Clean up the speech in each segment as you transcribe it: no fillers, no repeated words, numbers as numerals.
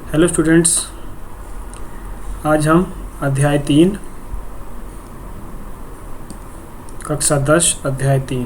Hello students, आज हम अध्याय 3 कक्षा 10 अध्याय 3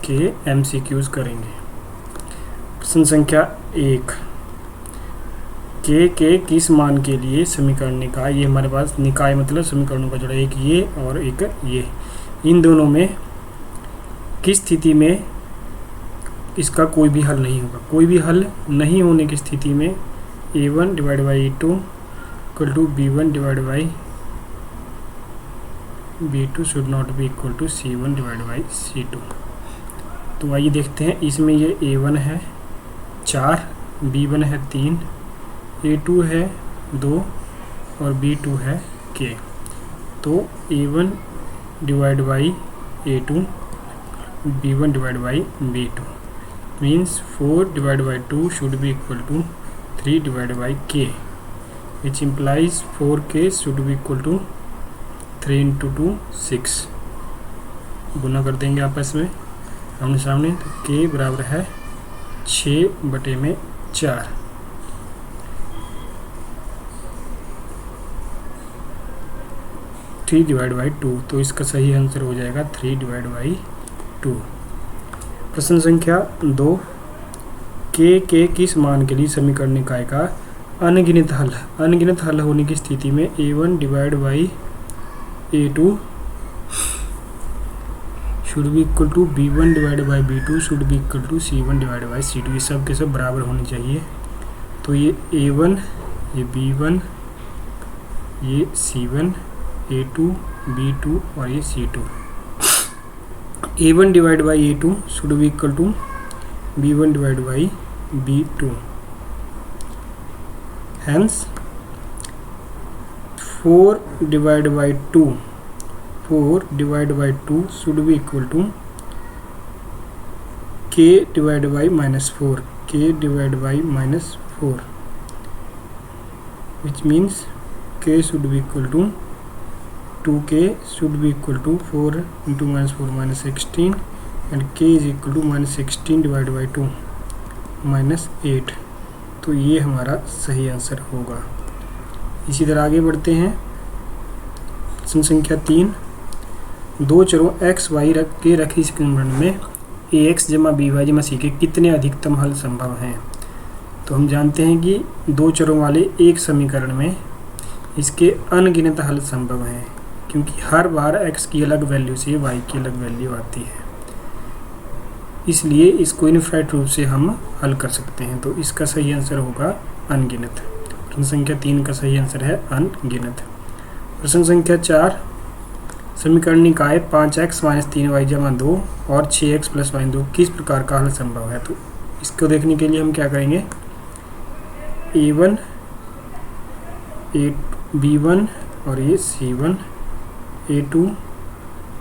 के एमसीक्यूज करेंगे। प्रश्न संख्या 1, के किस मान के लिए समीकरण निकाय। ये हमारे पास निकाय मतलब समीकरणों का जोड़ा, एक ये और एक ये, इन दोनों में किस स्थिति में इसका कोई भी हल नहीं होगा। कोई भी हल नहीं होने की स्थिति में a1 divide by a2 equal to b1 divide by b2 should not be equal to c1 divide by c2। तो आइए देखते हैं, इसमें ये a1 है 4, b1 है 3, a2 है 2 और b2 है k। तो a1 divide by a2 b1 divide by b2 means 4 divided by 2 should be equal to 3 divided by k, which implies 4k should be equal to 3 into 2 6। गुना कर देंगे आपस में आमने सामने, तो k बराबर है 6/4। थ्री डिवाइड बाई 2, तो इसका सही आंसर हो जाएगा 3 डिवाइड बाई 2। प्रश्न संख्या 2, के किस मान के लिए समीकरण निकाय का अनगिनत हल। अनगिनत हल होने की स्थिति में a1 divide by a2 should be equal to b1 divide by b2 should be equal to c1 divide by c2। ये सब के सब बराबर होने चाहिए। तो ये a1, ये b1, ये c1, a2, b2 और ये c2। a1 divide by a2 should be equal to b1 divide by b2। Hence 4 divide by 2 should be equal to k divide by -4, k divide by -4, which means k should be equal to 2k should be equal to 4 into -4 -16 and k is equal to -16 divided by 2 -8। तो ये हमारा सही answer होगा। इसी तरह आगे बढ़ते हैं। प्रश्न संख्या 3, दो चरों x y के रखी समीकरण में ax जमा by जमा c के कितने अधिकतम हल संभव हैं। तो हम जानते हैं कि दो चरों वाले एक समीकरण में इसके अनगिनत हल संभव हैं, क्योंकि हर बार x की अलग वैल्यू से y की अलग वैल्यू आती है, इसलिए इसको इनफाइनाइट रूप से हम हल कर सकते हैं। तो इसका सही आंसर होगा अनगिनत। प्रश्न संख्या 3 का सही आंसर है अनगिनत। प्रश्न संख्या 4, समीकरण निकाय 5x - 3y जमा 2 और 6x + y2 किस प्रकार का हल संभव है। तो इसको देखने के लिए हम क्या करेंगे, a1 b1 और ये c1, a2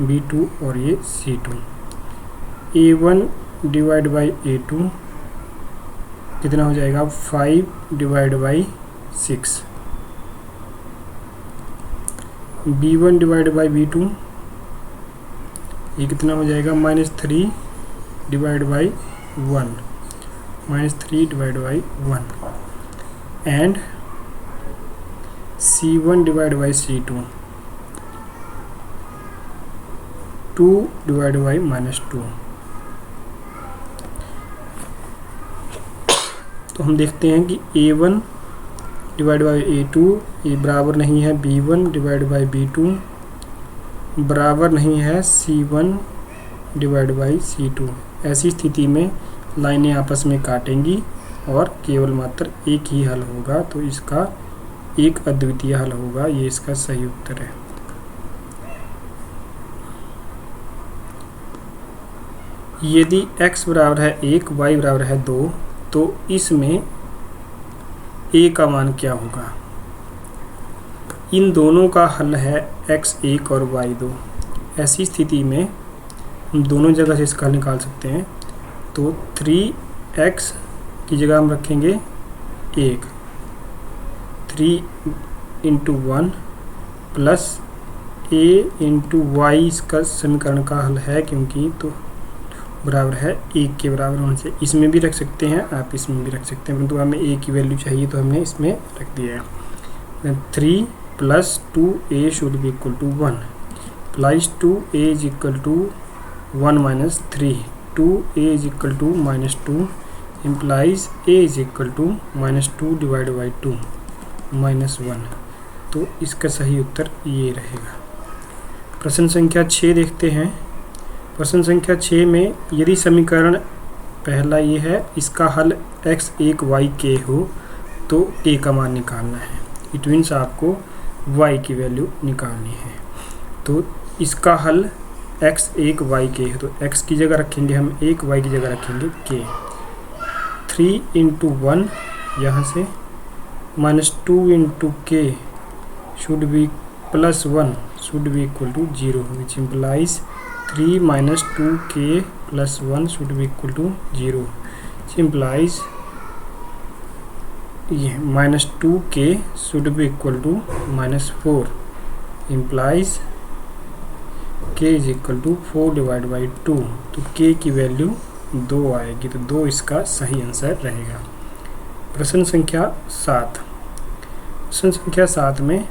b2 और ये c2। a1 divide by a2 कितना हो जाएगा 5 divide by 6। b1 divide by b2 ये कितना हो जाएगा -3 divide by 1, -3 divide by 1 and c1 divide by c2 2 divide by -2। तो हम देखते हैं कि a1 डिवाइड बाई a2 ये बराबर नहीं है b1 डिवाइड बाई b2, बराबर नहीं है c1 डिवाइड बाई c2। ऐसी स्थिति में लाइनें आपस में काटेंगी और केवल मात्र एक ही हल होगा। तो इसका एक अद्वितीय हल होगा। ये इसका सही उत्तर है। यदि x बराबर है 1, y बराबर है 2, तो इसमें a का मान क्या होगा। इन दोनों का हल है x1 और y2। ऐसी स्थिति में हम दोनों जगह से इसका हल निकाल सकते हैं। तो 3x की जगह हम रखेंगे 1, 3 into 1 plus a into y इसका समीकरण का हल है, क्योंकि तो बराबर है 1 के बराबर होने से। इसमें भी रख सकते हैं आप, इसमें भी रख सकते हैं, परंतु हमें a की वैल्यू चाहिए तो हमने इसमें रख दिया है। 3 + 2a should be equal to 1 plus 2a is equal to 1 - 3 2a is equal to -2 implies a is equal to -2 divide by 2 -1। तो इसका सही उत्तर ये रहेगा। प्रश्न संख्या 6 देखते हैं। प्रश्न संख्या 6 में यदि समीकरण पहला ये है, इसका हल x1 y हो तो a का मान निकालना है। इट मीन्स आपको y की वैल्यू निकालनी है। तो इसका हल x1 y है, तो x की जगह रखेंगे हम 1, y की जगह रखेंगे k। 3 × 1 यहाँ से -2 × k should be +1 should be equal to 0 which implies 3 - 2k + 1 should be equal to 0 which implies ये -2k should be equal to -4 implies k is equal to 4 divide by 2। तो k की value 2 आएगी, तो 2 इसका सही answer रहेगा। प्रश्न संख्या 7। प्रश्न संख्या 7 में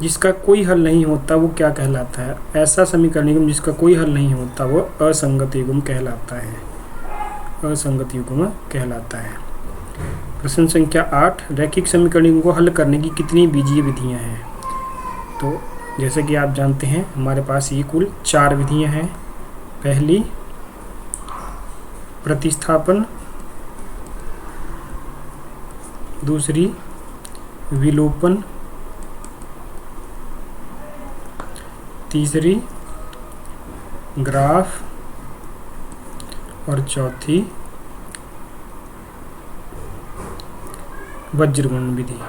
जिसका कोई हल नहीं होता वो क्या कहलाता है? ऐसा समीकरण युग्म जिसका कोई हल नहीं होता वो असंगत युग्म कहलाता है, असंगत युग्म कहलाता है। प्रश्न संख्या 8, रैखिक समीकरण युग्म को हल करने की कितनी बीजीय विधियां हैं? तो जैसे कि आप जानते हैं हमारे पास ये कुल 4 विधियां हैं। पहली प्रतिस्थापन, दूसरी विलोपन, तीसरी ग्राफ और चौथी वज्रगुणन विधि,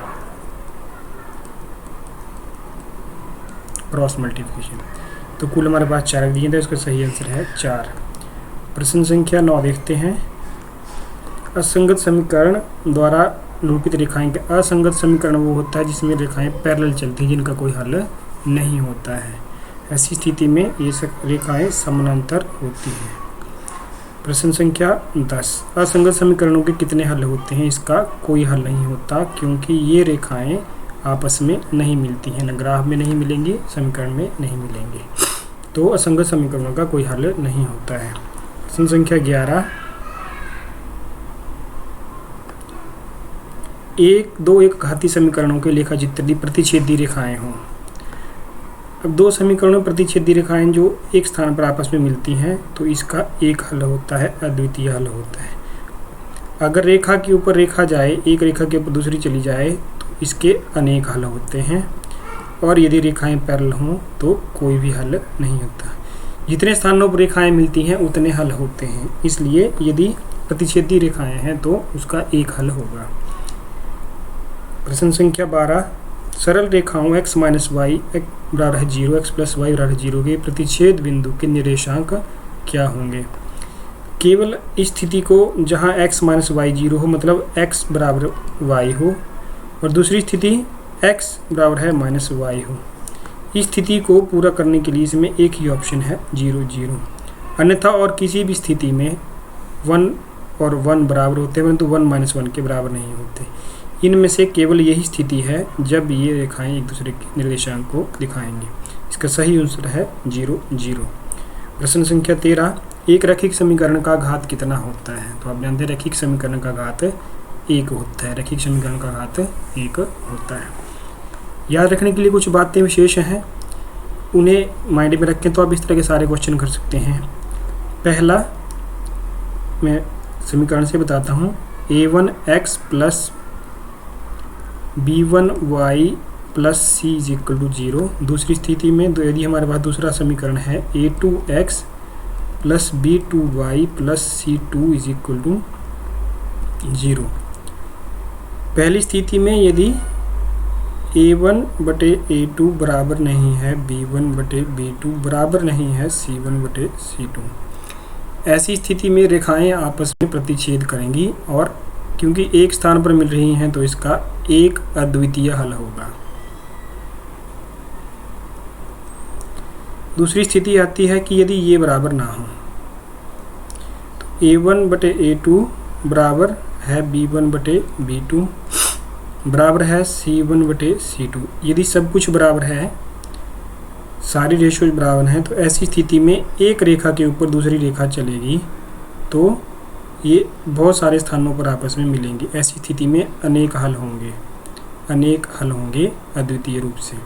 क्रॉस मल्टीप्लिकेशन। तो कुल हमारे पास 4 विधियां थे, इसका सही आंसर है 4। प्रश्न संख्या 9 देखते हैं। असंगत समीकरण द्वारा निरूपित रेखाएं के असंगत समीकरण वो होता है जिसमें रेखाएं पैरेलल चलती हैं जिनका कोई हल नहीं होता है। ऐसी स्थिति में ये रेखाएं समानांतर होती हैं। प्रश्न संख्या 10, असंगत समीकरणों के कितने हल होते हैं? इसका कोई हल नहीं होता क्योंकि ये रेखाएं आपस में नहीं मिलती हैं, न ग्राफ में नहीं मिलेंगी, समीकरण में नहीं मिलेंगे, तो असंगत समीकरणों का कोई हल नहीं होता है। प्रश्न संख्या 11, 1, 2 एक घातीय समीकरणों के लेखाचित्र प्रतिच्छेदी रेखाएं हों। अब 2 समीकरणों प्रतिच्छेदी रेखाएं जो एक स्थान पर आपस में मिलती हैं तो इसका एक हल होता है, अद्वितीय हल होता है। अगर रेखा के ऊपर रेखा जाए, एक रेखा के ऊपर दूसरी चली जाए तो इसके अनेक हल होते हैं, और यदि रेखाएं पैरेलल हों तो कोई भी हल नहीं होता। जितने स्थानों पर रेखाएं मिलती हैं उतने हल होते हैं, इसलिए यदि प्रतिच्छेदी रेखाएं हैं तो उसका एक हल होगा। प्रश्न संख्या 12, सरल रेखाओं x - y बराबर है 0, x + y बराबर 0 के प्रतिच्छेद बिंदु के निर्देशांक क्या होंगे? केवल इस स्थिति को जहां x - y 0 हो, मतलब x बराबर y हो, और दूसरी स्थिति x बराबर है -y हो। इस स्थिति को पूरा करने के लिए इसमें एक ही ऑप्शन है 0, 0। अन्यथा और किसी भी स्थिति में 1 और 1 बराबर होते हैं, परंतु 1 - 1 के बराबर नहीं होते। इनमें से केवल यही स्थिति है जब ये रेखाएं एक दूसरे के निर्देशांक को दिखाएंगी। इसका सही आंसर है 0, 0। प्रश्न संख्या 13, एक रैखिक समीकरण का घात कितना होता है? तो आप जानते हैं रैखिक समीकरण का घात 1 होता है, रैखिक समीकरण का घात 1 होता है। याद रखने के लिए कुछ बातें विशेष हैं, उन्हें माइंड में रखें तो आप इस तरह के सारे क्वेश्चन कर सकते हैं। पहला मैं समीकरण से बताता हूँ, a1x + b1y + c = 0। दूसरी स्थिति में यदि हमारे पास दूसरा समीकरण है a2x + b2y + c2 = 0। पहली स्थिति में यदि a1/a2 बराबर नहीं है b1/b2 बराबर नहीं है c1/c2, ऐसी स्थिति में रेखाएं आपस में प्रतिच्छेद करेंगी, और क्योंकि एक स्थान पर मिल रही हैं तो इसका एक अद्वितीय हल होगा। दूसरी स्थिति आती है कि यदि ये बराबर ना हो, A1/A2 बराबर है B1/B2 बराबर है C1/C2। यदि सब कुछ बराबर है, सारी रेशियोज बराबर हैं, तो ऐसी स्थिति में एक रेखा के ऊपर दूसरी रेखा चलेगी तो ये बहुत सारे स्थानों पर आपस में मिलेंगे। ऐसी स्थिति में अनेक हल होंगे अद्वितीय रूप से।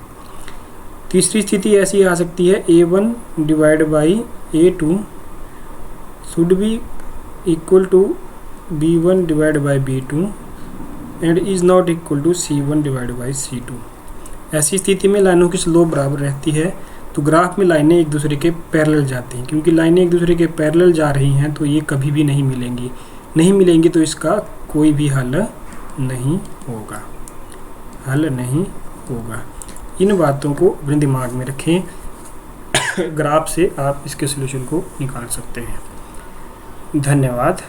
तीसरी स्थिति ऐसी आ सकती है A1/A2 should be equal to B1/B2 and is not equal to C1/C2। ऐसी स्थिति में लाइनों की स्लोप बराबर रहती है, तो ग्राफ में लाइनें एक दूसरे के पैरेलल जाती हैं। क्योंकि लाइनें एक दूसरे के पैरेलल जा रही हैं तो ये कभी भी नहीं मिलेंगी तो इसका कोई भी हल नहीं होगा। इन बातों को अपने दिमाग में रखें। ग्राफ से आप इसके सॉल्यूशन को निकाल सकते हैं। धन्यवाद।